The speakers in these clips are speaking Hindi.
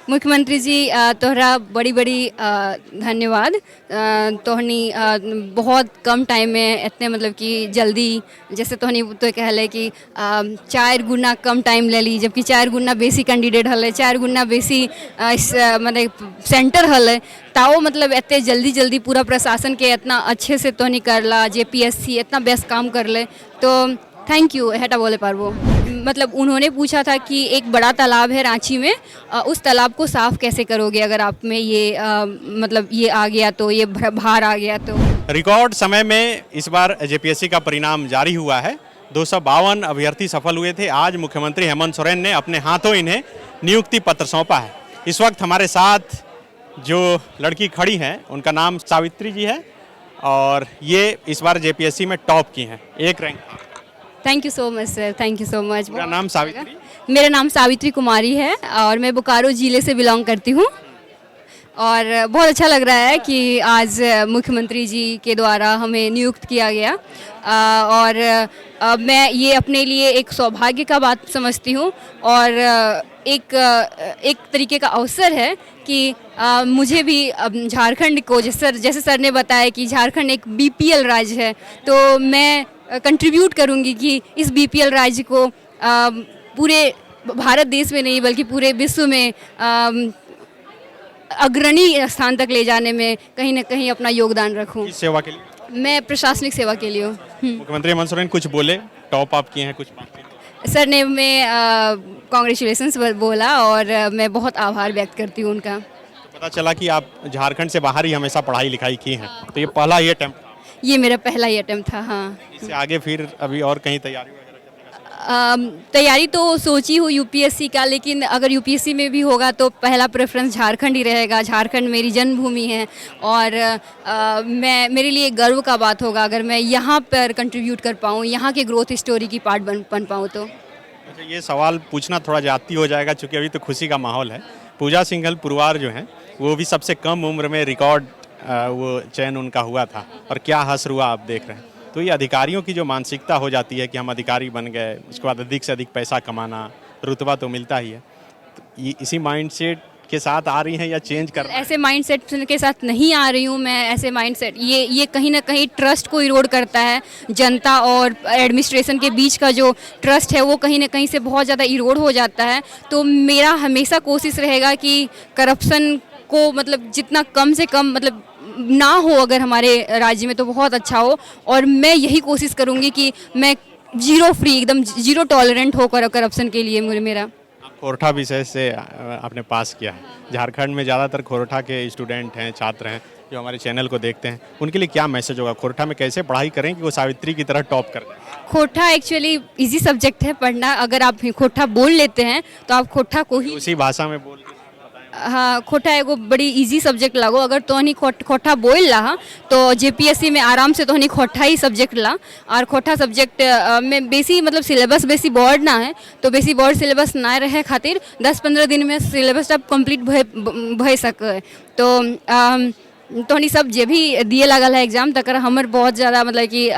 मुख्यमंत्री जी तोहरा बड़ी बड़ी धन्यवाद। तोहनी बहुत कम टाइम में इतने मतलब कि जल्दी जैसे तोहनी तो कहले कि 4 गुना कम टाइम ले ली, जबकि 4 गुना बेसी कैंडिडेट हल, 4 गुना बेसी मतलब सेंटर हल, ताओ मतलब इतने जल्दी जल्दी पूरा प्रशासन के इतना अच्छे से तोहनी करला, JPSC इतना बेस्ट काम करले, तो थैंक यू हेटा बोले पारबो। मतलब उन्होंने पूछा था कि एक बड़ा तालाब है रांची में, उस तालाब को साफ़ कैसे करोगे अगर आप में ये मतलब ये आ गया तो, ये भार आ गया तो। रिकॉर्ड समय में इस बार JPSC का परिणाम जारी हुआ है। 252 अभ्यर्थी सफल हुए थे। आज मुख्यमंत्री हेमंत सोरेन ने अपने हाथों इन्हें नियुक्ति पत्र सौंपा है। इस वक्त हमारे साथ जो लड़की खड़ी हैं उनका नाम सावित्री जी है और ये इस बार JPSC में टॉप की हैं, 1 rank. Thank you so much sir, thank you so much. मेरा नाम सावित्री? मेरा नाम सावित्री कुमारी है और मैं बोकारो ज़िले से बिलोंग करती हूँ और बहुत अच्छा लग रहा है कि आज मुख्यमंत्री जी के द्वारा हमें नियुक्त किया गया और मैं ये अपने लिए एक सौभाग्य का बात समझती हूँ और एक तरीके का अवसर है कि मुझे भी झारखंड को जैसे सर ने बताया कि झारखंड एक BPL राज्य है, तो मैं कंट्रीब्यूट करूंगी कि इस BPL राज्य को पूरे भारत देश में नहीं बल्कि पूरे विश्व में अग्रणी स्थान तक ले जाने में कहीं ना कहीं अपना योगदान रखूं। किस सेवा के लिए? मैं प्रशासनिक सेवा के लिए हूँ। मुख्यमंत्री हेमंत सोरेन कुछ बोले, टॉप आप किए हैं कुछ बात? सर ने मैं कांग्रेचुलेशंस बोला और मैं बहुत आभार व्यक्त करती हूँ उनका। तो पता चला कि आप झारखंड से बाहर ही हमेशा पढ़ाई लिखाई की हैं, तो ये पहला ही अटेम्प्ट था? ये मेरा पहला ही अटेम्प्ट था, हाँ। इससे आगे फिर अभी और कहीं तैयारी वगैरह करने का? तैयारी तो सोची हूँ UPSC का, लेकिन अगर UPSC में भी होगा तो पहला प्रेफरेंस झारखंड ही रहेगा। झारखंड मेरी जन्मभूमि है और मेरे लिए गर्व का बात होगा अगर मैं यहाँ पर कंट्रीब्यूट कर पाऊँ, यहाँ के ग्रोथ स्टोरी की पार्ट बन पाऊँ तो। अच्छा, ये सवाल पूछना थोड़ा जाती हो जाएगा क्योंकि अभी तो खुशी का माहौल है। पूजा सिंघल पुरवार जो हैं वो भी सबसे कम उम्र में रिकॉर्ड वो चयन उनका हुआ था और क्या हश्र हुआ आप देख रहे हैं। तो ये अधिकारियों की जो मानसिकता हो जाती है कि हम अधिकारी बन गए, उसके बाद अधिक से अधिक पैसा कमाना, रुतबा तो मिलता ही है, तो ये इसी माइंडसेट के साथ आ रही हैं या चेंज कर? ऐसे माइंडसेट के साथ नहीं आ रही हूँ मैं। ऐसे माइंडसेट ये कहीं ना कहीं ट्रस्ट को इरोड करता है। जनता और एडमिनिस्ट्रेशन के बीच का जो ट्रस्ट है वो कहीं ना कहीं से बहुत ज़्यादा इरोड हो जाता है। तो मेरा हमेशा कोशिश रहेगा कि करप्शन को मतलब जितना कम से कम मतलब ना हो अगर हमारे राज्य में तो बहुत अच्छा हो, और मैं यही कोशिश करूँगी कि मैं जीरो फ्री, एकदम जीरो टॉलरेंट हो करप्शन के लिए। मेरा खोरठा विषय से आपने पास किया है। झारखंड में ज़्यादातर खोरठा के स्टूडेंट हैं, छात्र हैं जो हमारे चैनल को देखते हैं, उनके लिए क्या मैसेज होगा? खोरठा में कैसे पढ़ाई करें कि वो सावित्री की तरह टॉप कर? खोरठा एक्चुअली इजी सब्जेक्ट है पढ़ना। अगर आप खोरठा बोल लेते हैं तो आप खोरठा को ही उसी भाषा में बोल, हाँ, खोरठा एगो बड़ी इजी सब्जेक्ट लागो। अगर तोहनी खोरठा बोल ला तो JPSC में आराम से तोहनी खोरठा ही सब्जेक्ट ला। और खोरठा सब्जेक्ट में बेसी मतलब सिलेबस बेसी बोर्ड ना है, तो बेसी बोर्ड सिलेबस ना रहे खातिर 10-15 दिन में सिलेबस अब कंप्लीट भय सके। तो तोहनी सब जे भी दिए लागल है एग्जाम तक हमर बहुत ज़्यादा मतलब कि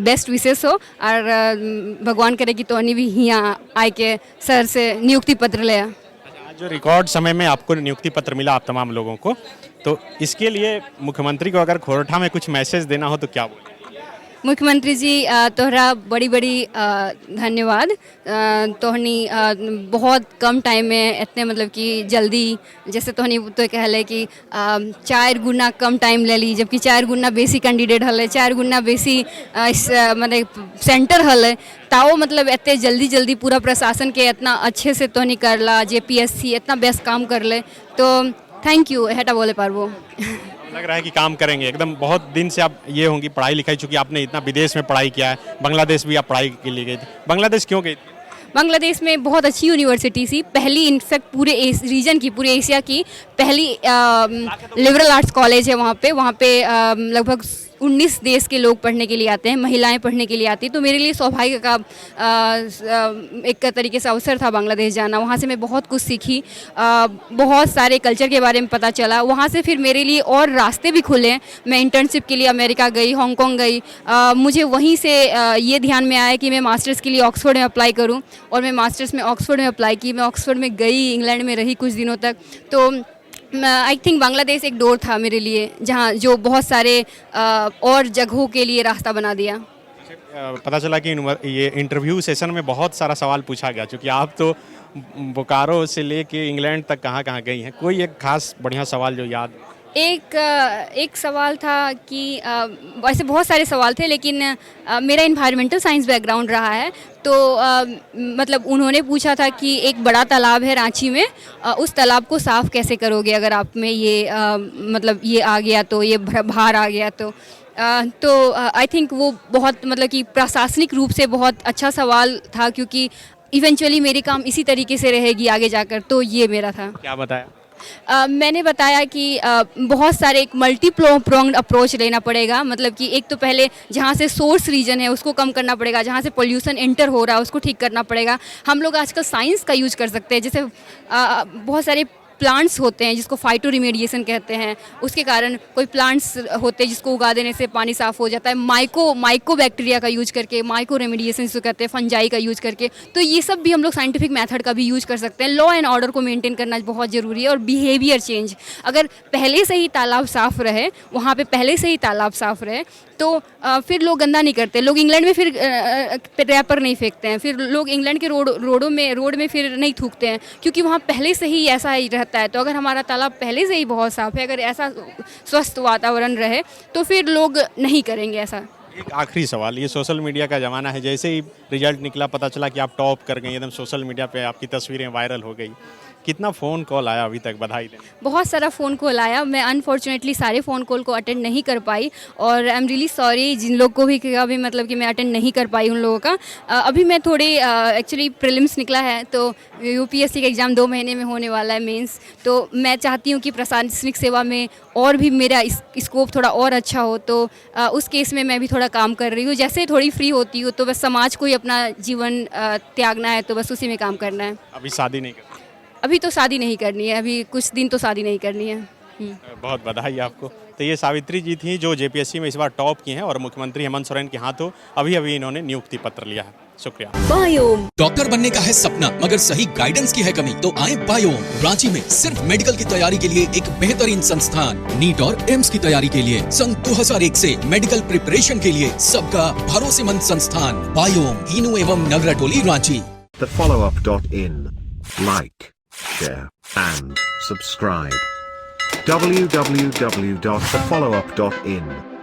बेस्ट विशेष हो और भगवान करे कि तोहनी भी यहाँ आए के सर से नियुक्ति पत्र ले। जो रिकॉर्ड समय में आपको नियुक्ति पत्र मिला आप तमाम लोगों को, तो इसके लिए मुख्यमंत्री को अगर खोरठा में कुछ मैसेज देना हो तो क्या बोलें? मुख्यमंत्री जी तोहरा बड़ी बड़ी धन्यवाद। तोहनी बहुत कम टाइम में इतने मतलब कि जल्दी जैसे तोहनी तो कहले कि 4 गुना कम टाइम ले ली, जबकि 4 गुना बेसी कैंडिडेट हल, 4 गुना बेसी मतलब सेंटर हल, ताओ मतलब इतने जल्दी जल्दी पूरा प्रशासन के इतना अच्छे से तोहनी करला, JPSC इतना बेस्ट काम करले, तो थैंक यू हेटा बोले पारबो। लग रहा है कि काम करेंगे एकदम। बहुत दिन से आप ये होंगी पढ़ाई लिखाई, चूँकि आपने इतना विदेश में पढ़ाई किया है, बांग्लादेश भी आप पढ़ाई के लिए गई थी। बांग्लादेश क्यों गई थी? बांग्लादेश में बहुत अच्छी यूनिवर्सिटी थी, पहली इनफैक्ट पूरे रीजन की, पूरे एशिया की पहली लिबरल आर्ट्स कॉलेज है वहाँ पे लगभग 19 देश के लोग पढ़ने के लिए आते हैं, महिलाएं पढ़ने के लिए आती हैं। तो मेरे लिए सौभाग्य का एक तरीके से अवसर था बांग्लादेश जाना। वहाँ से मैं बहुत कुछ सीखी, बहुत सारे कल्चर के बारे में पता चला। वहाँ से फिर मेरे लिए और रास्ते भी खुले। मैं इंटर्नशिप के लिए अमेरिका गई, हांगकांग गई। मुझे वहीं से ये ध्यान में आया कि मैं मास्टर्स के लिए ऑक्सफोर्ड में अप्लाई करूँ, और मैं मास्टर्स में ऑक्सफोर्ड में अप्लाई की। मैं ऑक्सफोर्ड में गई, इंग्लैंड में रही कुछ दिनों तक। तो आई थिंक बांग्लादेश एक डोर था मेरे लिए, जहाँ जो बहुत सारे और जगहों के लिए रास्ता बना दिया। पता चला कि ये इंटरव्यू सेशन में बहुत सारा सवाल पूछा गया, क्योंकि आप तो बोकारो से लेके इंग्लैंड तक कहाँ कहाँ गई हैं। कोई एक खास बढ़िया सवाल जो याद? एक सवाल था कि वैसे बहुत सारे सवाल थे, लेकिन मेरा इन्वायरमेंटल साइंस बैकग्राउंड रहा है। तो मतलब उन्होंने पूछा था कि एक बड़ा तालाब है रांची में, उस तालाब को साफ़ कैसे करोगे अगर आप में ये मतलब ये आ गया तो, ये भार आ गया तो आई थिंक वो बहुत मतलब कि प्रशासनिक रूप से बहुत अच्छा सवाल था, क्योंकि इवेंचुअली मेरी काम इसी तरीके से रहेगी आगे जाकर। तो ये मेरा था। क्या बताया? मैंने बताया कि बहुत सारे एक मल्टी प्रोंग्ड अप्रोच लेना पड़ेगा। मतलब कि एक तो पहले जहाँ से सोर्स रीजन है उसको कम करना पड़ेगा, जहाँ से पोल्यूशन एंटर हो रहा है उसको ठीक करना पड़ेगा। हम लोग आजकल साइंस का यूज कर सकते हैं, जैसे बहुत सारे प्लांट्स होते हैं जिसको फाइटो रिमेडिएशन कहते हैं, उसके कारण कोई प्लांट्स होते हैं जिसको उगा देने से पानी साफ़ हो जाता है। माइको बैक्टीरिया का यूज करके, माइको रेमेडिएशन जिसको कहते हैं, फंजाई का यूज करके। तो ये सब भी हम लोग साइंटिफिक मेथड का भी यूज कर सकते हैं। लॉ एंड ऑर्डर को मेंटेन करना बहुत ज़रूरी है, और बिहेवियर चेंज। अगर पहले से ही तालाब साफ़ रहे, वहाँ पे पहले से ही तालाब साफ़ रहे, तो फिर लोग गंदा नहीं करते। लोग इंग्लैंड में फिर रैपर नहीं फेंकते हैं, फिर लोग इंग्लैंड के रोड में फिर नहीं थूकते हैं, क्योंकि वहाँ पहले से ही ऐसा ही रहता है। तो अगर हमारा तालाब पहले से ही बहुत साफ़ है, अगर ऐसा स्वस्थ वातावरण रहे, तो फिर लोग नहीं करेंगे ऐसा। एक आखिरी सवाल, ये सोशल मीडिया का ज़माना है, जैसे ही रिजल्ट निकला पता चला कि आप टॉप कर गई, एकदम सोशल मीडिया पे आपकी तस्वीरें वायरल हो गई। कितना फ़ोन कॉल आया अभी तक बधाई देने? बहुत सारा फ़ोन कॉल आया। मैं अनफॉर्चुनेटली सारे फ़ोन कॉल को अटेंड नहीं कर पाई, और आई एम रियली सॉरी जिन लोग को भी कहा भी, मतलब कि मैं अटेंड नहीं कर पाई उन लोगों का। अभी मैं थोड़ी एक्चुअली प्रीलिम्स निकला है, तो यूपीएससी का एग्ज़ाम 2 महीने में होने वाला है, मेंस। तो मैं चाहती हूँ कि प्रशासनिक सेवा में और भी मेरा स्कोप थोड़ा और अच्छा हो, तो उस केस में मैं भी थोड़ा काम कर रही हूँ। जैसे थोड़ी फ्री होती हूँ तो बस समाज को ही अपना जीवन त्यागना है, तो बस उसी में काम करना है। अभी शादी नहीं करनी? अभी तो शादी नहीं करनी है, अभी कुछ दिन तो शादी नहीं करनी है। बहुत बधाई आपको। तो ये सावित्री जी थी जो जेपीएससी में इस बार टॉप की हैं, और मुख्यमंत्री हेमंत सोरेन के हाथों अभी इन्होंने नियुक्ति पत्र लिया है। शुक्रिया। बायोम डॉक्टर बनने का है सपना, मगर सही गाइडेंस की है कमी, तो आए बायोम। रांची में सिर्फ मेडिकल की तैयारी के लिए एक बेहतरीन संस्थान, नीट और एम्स की तैयारी के लिए सन 2001 से मेडिकल प्रिपरेशन के लिए सबका भरोसेमंद संस्थान बायोम, इनू एवं नगरा टोली, Ranchi. thefollowup.in. Like, share, and subscribe. www.thefollowup.in